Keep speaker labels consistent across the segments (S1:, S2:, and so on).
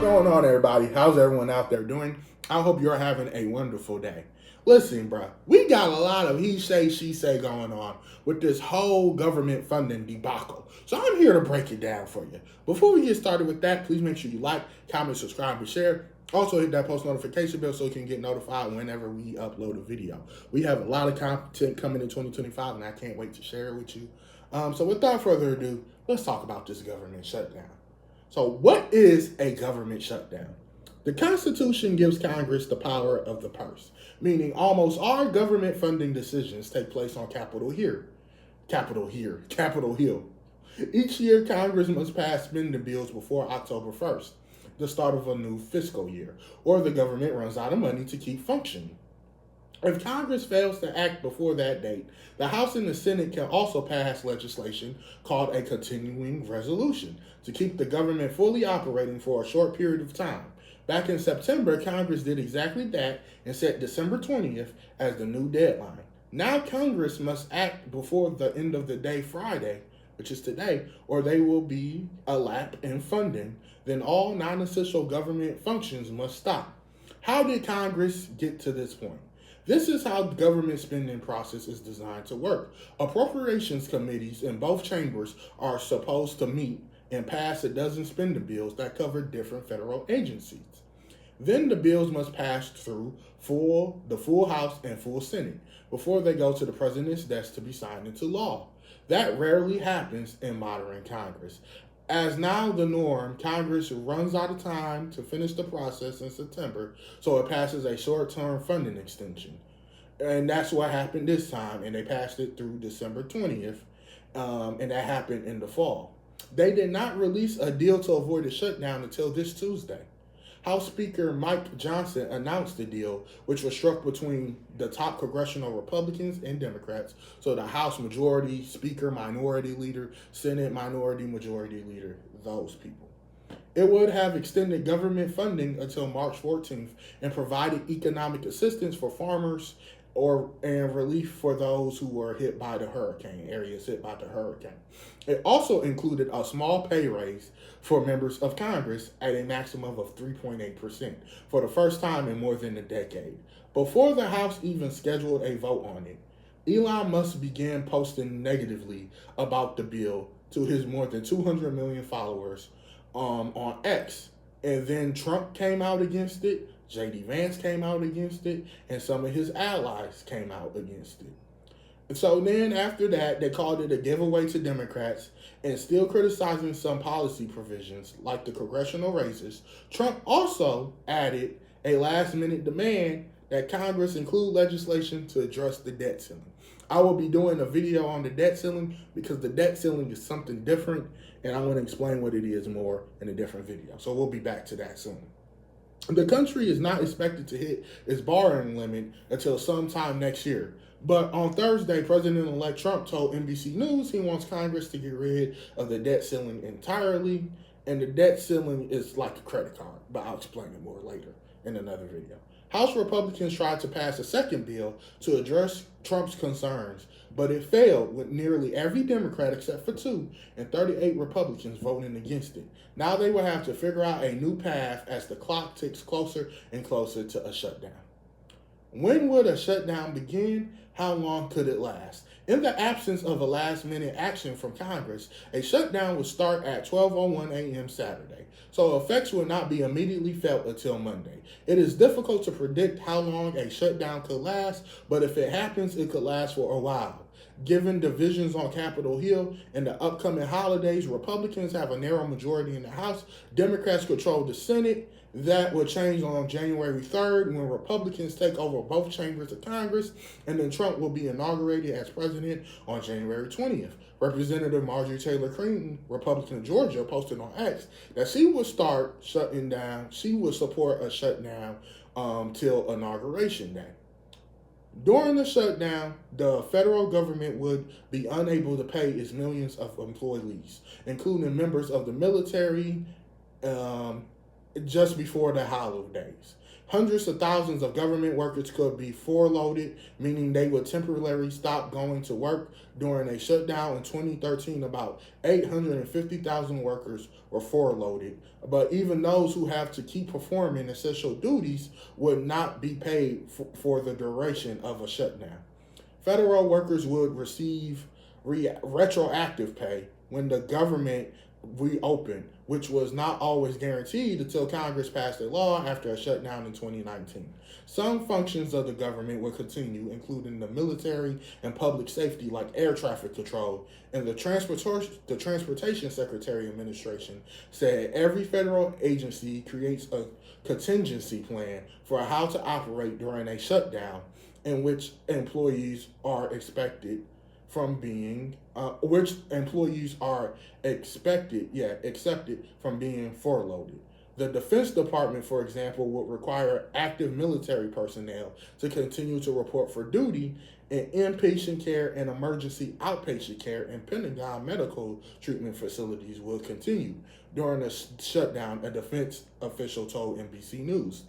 S1: going on, everybody? How's everyone out there doing? I hope you're having a wonderful day. Listen, bro, we got a lot of he say, she say going on with this whole government funding debacle. So I'm here to break it down for you. Before we get started with that, please make sure you like, comment, subscribe, and share. Also hit that post notification bell so you can get notified whenever we upload a video. We have a lot of content coming in 2025, and I can't wait to share it with you. So without further ado, let's talk about this government shutdown. So what is a government shutdown? The Constitution gives Congress the power of the purse, meaning almost all government funding decisions take place on Capitol Hill. Each year, Congress must pass spending bills before October 1st, the start of a new fiscal year, or the government runs out of money to keep functioning. If Congress fails to act before that date, the House and the Senate can also pass legislation called a continuing resolution to keep the government fully operating for a short period of time. Back in September, Congress did exactly that and set December 20th as the new deadline. Now Congress must act before the end of the day Friday, which is today, or they will be a lap in funding. Then all non-essential government functions must stop. How did Congress get to this point? This is how the government spending process is designed to work. Appropriations committees in both chambers are supposed to meet and pass a dozen spending bills that cover different federal agencies. Then the bills must pass through the full House and full Senate before they go to the president's desk to be signed into law. That rarely happens in modern Congress. As now the norm, Congress runs out of time to finish the process in September, so it passes a short-term funding extension. And that's what happened this time, and they passed it through December 20th, and that happened in the fall. They did not release a deal to avoid a shutdown until this Tuesday. House Speaker Mike Johnson announced the deal, which was struck between the top congressional Republicans and Democrats. So the House Majority Speaker, Minority Leader, Senate Minority Majority Leader, those people. It would have extended government funding until March 14th and provided economic assistance for farmers and relief for those who were hit by the hurricane, areas hit by the hurricane. It also included a small pay raise for members of Congress at a maximum of 3.8% for the first time in more than a decade. Before the House even scheduled a vote on it, Elon Musk began posting negatively about the bill to his more than 200 million followers on X. And then Trump came out against it, J.D. Vance came out against it, and some of his allies came out against it. And so then after that, they called it a giveaway to Democrats, and still criticizing some policy provisions like the congressional races. Trump also added a last-minute demand that Congress include legislation to address the debt ceiling. I will be doing a video on the debt ceiling because the debt ceiling is something different, and I want to explain what it is more in a different video. So we'll be back to that soon. The country is not expected to hit its borrowing limit until sometime next year. But on Thursday, President-elect Trump told NBC News he wants Congress to get rid of the debt ceiling entirely. And the debt ceiling is like a credit card, but I'll explain it more later in another video. House Republicans tried to pass a second bill to address Trump's concerns, but it failed with nearly every Democrat except for 2 and 38 Republicans voting against it. Now they will have to figure out a new path as the clock ticks closer and closer to a shutdown. When would a shutdown begin? How long could it last? In the absence of a last-minute action from Congress, a shutdown would start at 12:01 a.m. Saturday, so effects will not be immediately felt until Monday. It is difficult to predict how long a shutdown could last, but if it happens, it could last for a while. Given divisions on Capitol Hill and the upcoming holidays, Republicans have a narrow majority in the House. Democrats control the Senate. That will change on January 3rd when Republicans take over both chambers of Congress, and then Trump will be inaugurated as president on January 20th. Representative Marjorie Taylor Greene, Republican of Georgia, posted on X that she would start shutting down. She would support a shutdown till inauguration day. During the shutdown, the federal government would be unable to pay its millions of employees, including members of the military, just before the holidays. Hundreds of thousands of government workers could be furloughed, meaning they would temporarily stop going to work during a shutdown. In 2013, about 850,000 workers were furloughed, but even those who have to keep performing essential duties would not be paid for the duration of a shutdown. Federal workers would receive retroactive pay when the government reopened, which was not always guaranteed until Congress passed a law after a shutdown in 2019. Some functions of the government will continue, including the military and public safety, like air traffic control, and the Transportation Secretary Administration said every federal agency creates a contingency plan for how to operate during a shutdown in which employees are expected from being accepted from being furloughed. The Defense Department, for example, would require active military personnel to continue to report for duty, and inpatient care and emergency outpatient care in Pentagon medical treatment facilities will continue during a shutdown, a defense official told NBC News.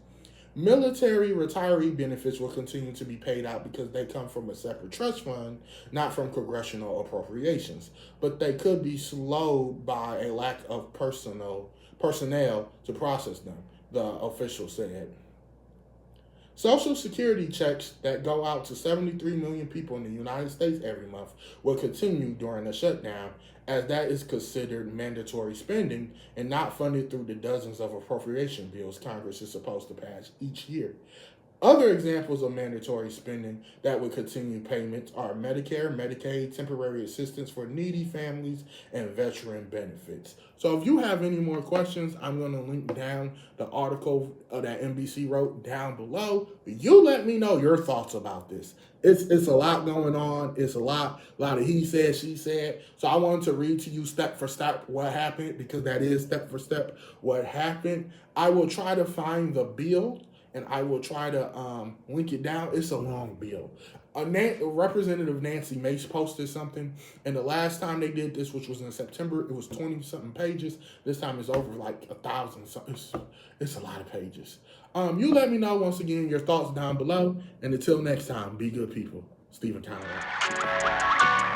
S1: Military retiree benefits will continue to be paid out because they come from a separate trust fund, not from congressional appropriations. But they could be slowed by a lack of personnel to process them, the official said. Social Security checks that go out to 73 million people in the United States every month will continue during the shutdown, as that is considered mandatory spending and not funded through the dozens of appropriation bills Congress is supposed to pass each year. Other examples of mandatory spending that would continue payments are Medicare, Medicaid, temporary assistance for needy families, and veteran benefits. So if you have any more questions, I'm going to link down the article that NBC wrote down below. You let me know your thoughts about this. It's a lot going on. It's a lot of he said, she said. So I wanted to read to you step for step what happened, because that is step for step what happened. I will try to find the bill, and I will try to link it down. It's a long bill. Representative Nancy Mace posted something, and the last time they did this, which was in September, it was 20-something pages. This time it's over like 1,000. It's a lot of pages. You let me know, once again, your thoughts down below, and until next time, be good people. Stephen Conrad.